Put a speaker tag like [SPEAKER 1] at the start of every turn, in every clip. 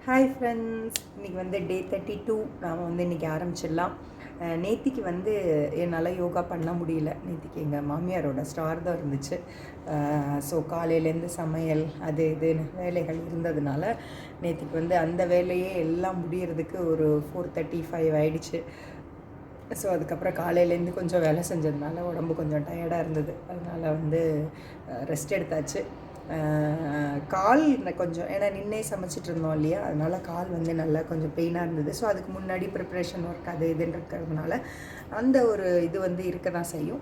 [SPEAKER 1] Hi friends, இன்றைக்கி வந்து டே 32. நாம் வந்து இன்றைக்கி ஆரம்பிச்சிடலாம். நேத்திக்கு வந்து என்னால் யோகா பண்ண முடியல. நேத்திக்கு எங்கள் மாமியாரோட ஸ்டார் தான் இருந்துச்சு. ஸோ காலையிலேருந்து சமையல் அது இதுன்னு வேலைகள் இருந்ததுனால நேத்திக்கு வந்து அந்த வேலையே எல்லாம் முடியறதுக்கு ஒரு 4:35 ஆயிடுச்சு. ஸோ அதுக்கப்புறம் காலையிலேருந்து கொஞ்சம் வேலை செஞ்சதுனால உடம்பு கொஞ்சம் டயர்டாக இருந்தது. அதனால் வந்து ரெஸ்ட் எடுத்தாச்சு. கால் கொஞ்சம் ஏன்னா நின்னே சமைச்சிட்டு இருந்தோம் இல்லையா, அதனால் கால் வந்து நல்லா கொஞ்சம் பெயினாக இருந்தது. ஸோ அதுக்கு முன்னாடி ப்ரிப்ரேஷன் ஒர்க் அது இதுன்னு இருக்கிறதுனால அந்த ஒரு இது வந்து இருக்க தான் செய்யும்.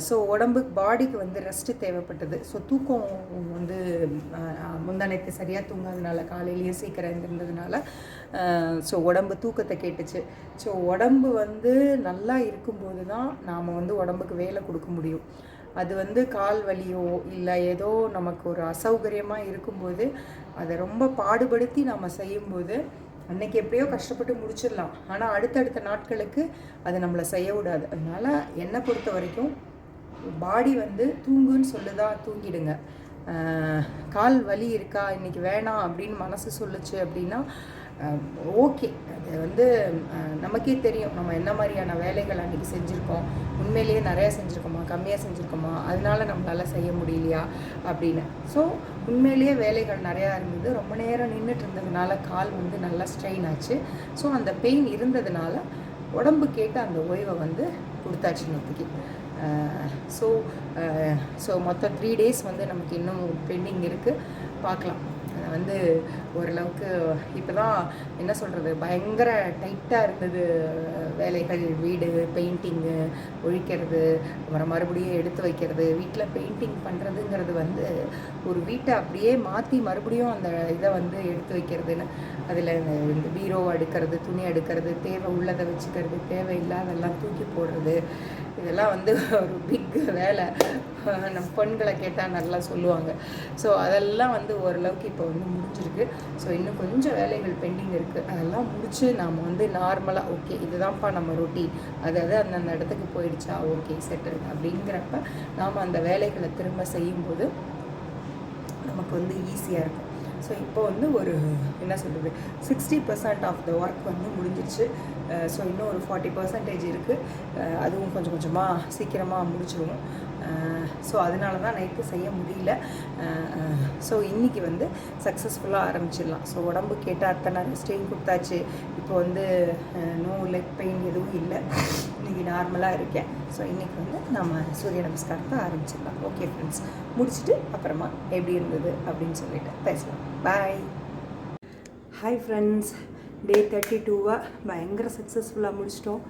[SPEAKER 1] ஸோ உடம்புக்கு பாடிக்கு வந்து ரெஸ்ட்டு தேவைப்பட்டது. ஸோ தூக்கம் வந்து முந்தானத்து சரியாக தூங்காதனால காலையிலேயே சீக்கிரம் இருந்ததுனால ஸோ உடம்பு தூக்கத்தை கேட்டுச்சு. ஸோ உடம்பு வந்து நல்லா இருக்கும்போது தான் நாம் வந்து உடம்புக்கு வேலை கொடுக்க முடியும். அது வந்து கால் வலியோ இல்லை ஏதோ நமக்கு ஒரு அசௌகரியமாக இருக்கும்போது அதை ரொம்ப பாடுபடுத்தி நம்ம செய்யும்போது அன்றைக்கி எப்படியோ கஷ்டப்பட்டு முடிச்சிடலாம். ஆனால் அடுத்தடுத்த நாட்களுக்கு அதை நம்மளை செய்ய விடாது. அதனால் என்னை பொறுத்த வரைக்கும் பாடி வந்து தூங்குன்னு சொல்லுதா, தூங்கிடுங்க. கால் வலி இருக்கா, இன்றைக்கி வேணாம் அப்படின்னு மனசு சொல்லுச்சு அப்படின்னா ஓகே. அது வந்து நமக்கே தெரியும் நம்ம என்ன மாதிரியான வேலைகள் அன்றைக்கி செஞ்சுருக்கோம், உண்மையிலேயே நிறையா செஞ்சுருக்கோமா கம்மியாக செஞ்சுருக்கோமா, அதனால நம்மளால் செய்ய முடியலையா அப்படின்னு. ஸோ உண்மையிலேயே வேலைகள் நிறையா இருந்தது. ரொம்ப நேரம் நின்றுட்டு இருந்ததுனால கால் வந்து நல்லா ஸ்ட்ரெயின் ஆச்சு. ஸோ அந்த பெயின் இருந்ததுனால உடம்பு கேட்டு அந்த ஓய்வை வந்து கொடுத்தாச்சு நேற்றுக்கு. ஸோ மொத்தம் 3 days வந்து நமக்கு இன்னும் பெண்டிங் இருக்குது. பார்க்கலாம். வந்து ஓரளவுக்கு இப்போ தான் என்ன சொல்கிறது, பயங்கர டைட்டாக இருந்தது வேலைகள். வீடு பெயிண்டிங்கு, ஒழிக்கிறது, மறுபடியும் எடுத்து வைக்கிறது. வீட்டில் பெயிண்டிங் பண்ணுறதுங்கிறது வந்து ஒரு வீட்டை அப்படியே மாற்றி மறுபடியும் அந்த இதை வந்து எடுத்து வைக்கிறதுன்னு, அதில் இந்த பீரோ அடுக்கிறது, துணி அடுக்கிறது, தேவை உள்ளதை வச்சுக்கிறது, தேவையில்லாதெல்லாம் தூக்கி போடுறது, இதெல்லாம் வந்து ஒரு பிக் வேலை. நம்ம பெண்களை கேட்டால் நல்லா சொல்லுவாங்க. ஸோ அதெல்லாம் வந்து ஓரளவுக்கு இப்போ வந்து முடிஞ்சிருக்கு. ஸோ இன்னும் கொஞ்சம் வேலைகள் பெண்டிங் இருக்குது. அதெல்லாம் முடித்து நாம் வந்து நார்மலாக ஓகே இதுதான்ப்பா நம்ம ரொட்டீன், அதாவது அந்தந்த இடத்துக்கு போயிடுச்சா ஓகே செட்டில் அப்படிங்கிறப்ப நாம் அந்த வேலைகளை திரும்ப செய்யும்போது நமக்கு வந்து ஈஸியாக இருக்கும். ஸோ இப்போ வந்து ஒரு என்ன சொல்கிறது 60% ஆஃப் த ஒர்க் வந்து முடிஞ்சிடுச்சு. ஸோ இன்னும் ஒரு 40% இருக்குது. அதுவும் கொஞ்சம் கொஞ்சமாக சீக்கிரமாக முடிச்சிடுவோம். ஸோ அதனால தான் நைட்டு செய்ய முடியல. ஸோ இன்றைக்கி வந்து சக்ஸஸ்ஃபுல்லாக ஆரம்பிச்சிடலாம். ஸோ உடம்பு கேட்டால் அத்தனை ரெஸ்ட்டையும் கொடுத்தாச்சு. இப்போ வந்து நோ லெக் பெயின் எதுவும் இல்லை. இன்றைக்கி நார்மலாக இருக்கேன். ஸோ இன்றைக்கி வந்து நம்ம சூரிய நமஸ்காரத்தை ஆரம்பிச்சிடலாம். ஓகே ஃப்ரெண்ட்ஸ், முடிச்சுட்டு அப்புறமா எப்படி இருந்தது அப்படின்னு சொல்லிட்டு பேசலாம். பாய். ஹாய் ஃப்ரெண்ட்ஸ், டே 32 பயங்கர சக்ஸஸ்ஃபுல்லாக முடிச்சிட்டோம்.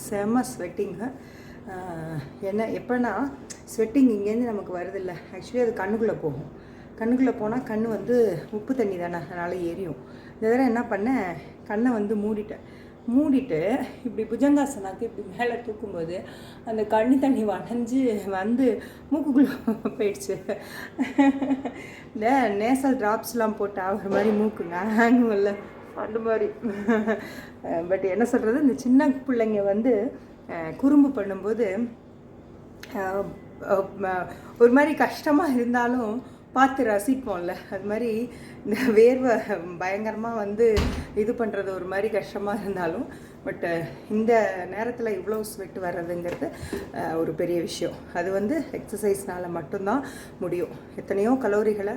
[SPEAKER 1] செம ஸ்வெட்டிங்கு. என்ன எப்போனா ஸ்வெட்டிங் இங்கேருந்து நமக்கு வருதில்ல, ஆக்சுவலி அது கண்ணுக்குள்ளே போகும். கண்ணுக்குள்ளே போனால் கண் வந்து உப்பு தண்ணி தானே, அதனால் எரியும். இந்த தடவை என்ன பண்ணேன், கண்ணை வந்து மூடிட்டு இப்படி புஜங்காசனாக்கு இப்படி மேலே தூக்கும்போது அந்த கண்ணி தண்ணி வளைஞ்சு வந்து மூக்குக்குள்ளே போயிடுச்சு. இந்த நேசல் ட்ராப்ஸ்லாம் போட்டு ஒரு மாதிரி மூக்குங்க ஆங்கும்ல அந்த மாதிரி. பட் என்ன சொல்கிறது, இந்த சின்ன பிள்ளைங்க வந்து குறும்பு பண்ணும்போது ஒரு மாதிரி கஷ்டமாக இருந்தாலும் பார்த்து ரசிப்போம்ல, அது மாதிரி இந்த வேர்வை பயங்கரமாக வந்து இது பண்ணுறது ஒரு மாதிரி கஷ்டமாக இருந்தாலும் பட் இந்த நேரத்தில் இவ்வளோ ஸ்வெட் வர்றதுங்கிறது ஒரு பெரிய விஷயம். அது வந்து எக்ஸசைஸ்னால் மட்டும்தான் முடியும். எத்தனையோ கலோரிகளை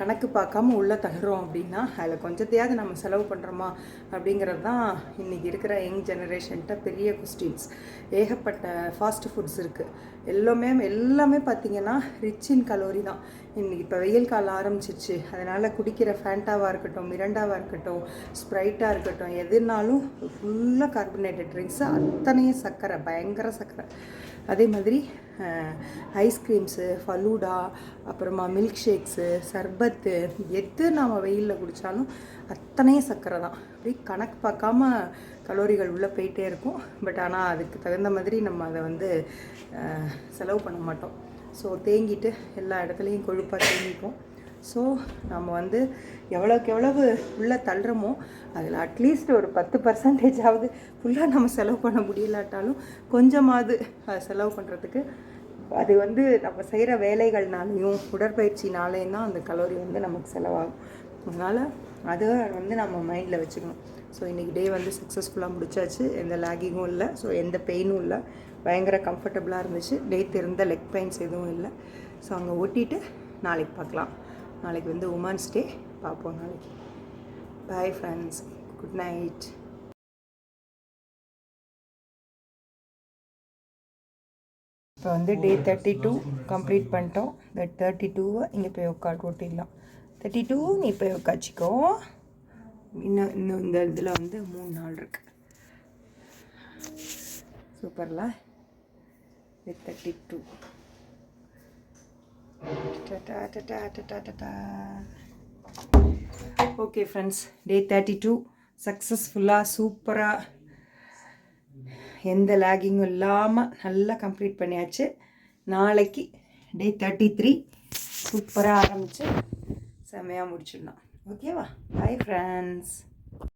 [SPEAKER 1] கணக்கு பார்க்காம உள்ளே தள்ளுறோம் அப்படின்னா அதில் கொஞ்சத்தையாவது நம்ம செலவு பண்ணுறோமா அப்படிங்கிறது தான் இன்றைக்கி இருக்கிற யங் ஜெனரேஷன்கிட்ட பெரிய கொஸ்டின்ஸ். ஏகப்பட்ட ஃபாஸ்ட் ஃபுட்ஸ் இருக்குது. எல்லாமே பார்த்திங்கன்னா ரிச் இன் கலோரி தான். இன்றைக்கி இப்போ வெயில் காலம் ஆரம்பிச்சிருச்சு. அதனால் குடிக்கிற ஃபேண்டாவாக இருக்கட்டும், மிரண்டாவாக இருக்கட்டும், ஸ்ப்ரைட்டாக இருக்கட்டும், எதுனாலும் ஃபுல்லாக கார்பனேட்டட் ட்ரிங்க்ஸு, அத்தனையும் சர்க்கரை, பயங்கர சர்க்கரை. அதே மாதிரி ஐஸ்கிரீம்ஸு, ஃபலூடா, அப்புறமா மில்க் ஷேக்ஸு, சர்பத்து, எது நாம் வெயிலில் குடித்தாலும் அத்தனையும் சர்க்கரை தான். அப்படி கணக்கு பார்க்காம கலோரிகள் உள்ளே போயிட்டே இருக்கும். பட் ஆனால் அதுக்கு தகுந்த மாதிரி நம்ம அதை வந்து செலவு பண்ண மாட்டோம். ஸோ தேங்கிட்டு எல்லா இடத்துலையும் கொழுப்பாக தேங்கிக்கும். ஸோ நம்ம வந்து எவ்வளோக்கு எவ்வளவு உள்ளே தள்ளுறோமோ அதில் அட்லீஸ்ட் ஒரு 10% ஃபுல்லாக நம்ம செலவு பண்ண முடியலாட்டாலும் கொஞ்சமாவது அதை செலவு பண்ணுறதுக்கு அது வந்து நம்ம செய்கிற வேலைகள்னாலையும் உடற்பயிற்சினாலேயும் தான் அந்த கலோரி வந்து நமக்கு செலவாகும். அதனால் அதை வந்து நம்ம மைண்டில் வச்சுக்கணும். ஸோ இன்றைக்கி டே வந்து சக்ஸஸ்ஃபுல்லாக முடிச்சாச்சு. எந்த லேகிங்கும் இல்லை, ஸோ எந்த பெயினும் இல்லை, பயங்கர கம்ஃபர்டபுளாக இருந்துச்சு. டேட் இருந்த லெக் பெயின்ஸ் எதுவும் இல்லை. ஸோ அங்கே ஓட்டிட்டு நாளைக்கு பார்க்கலாம். நாளைக்கு வந்து உமன்ஸ் டே, பார்ப்போம் நாளைக்கு. Bye friends, good night. இப்போ வந்து டே 32 கம்ப்ளீட் பண்ணிட்டோம். இந்த 32வை இங்கே போய் ஓட்டிடலாம். 32 நீ போய் உட்காச்சிக்கோ. இன்னும் இந்த இதில் வந்து 3 நாள் இருக்குது. சூப்பரில் டே 32. ஓகே ஃப்ரெண்ட்ஸ், டே 32 சக்ஸஸ்ஃபுல்லாக சூப்பராக எந்த லேகிங்கும் இல்லாமல் நல்லா கம்ப்ளீட் பண்ணியாச்சு. நாளைக்கு டே 33 சூப்பராக ஆரம்பித்து செம்மையாக முடிச்சிடலாம். ஓகேவா? Bye friends.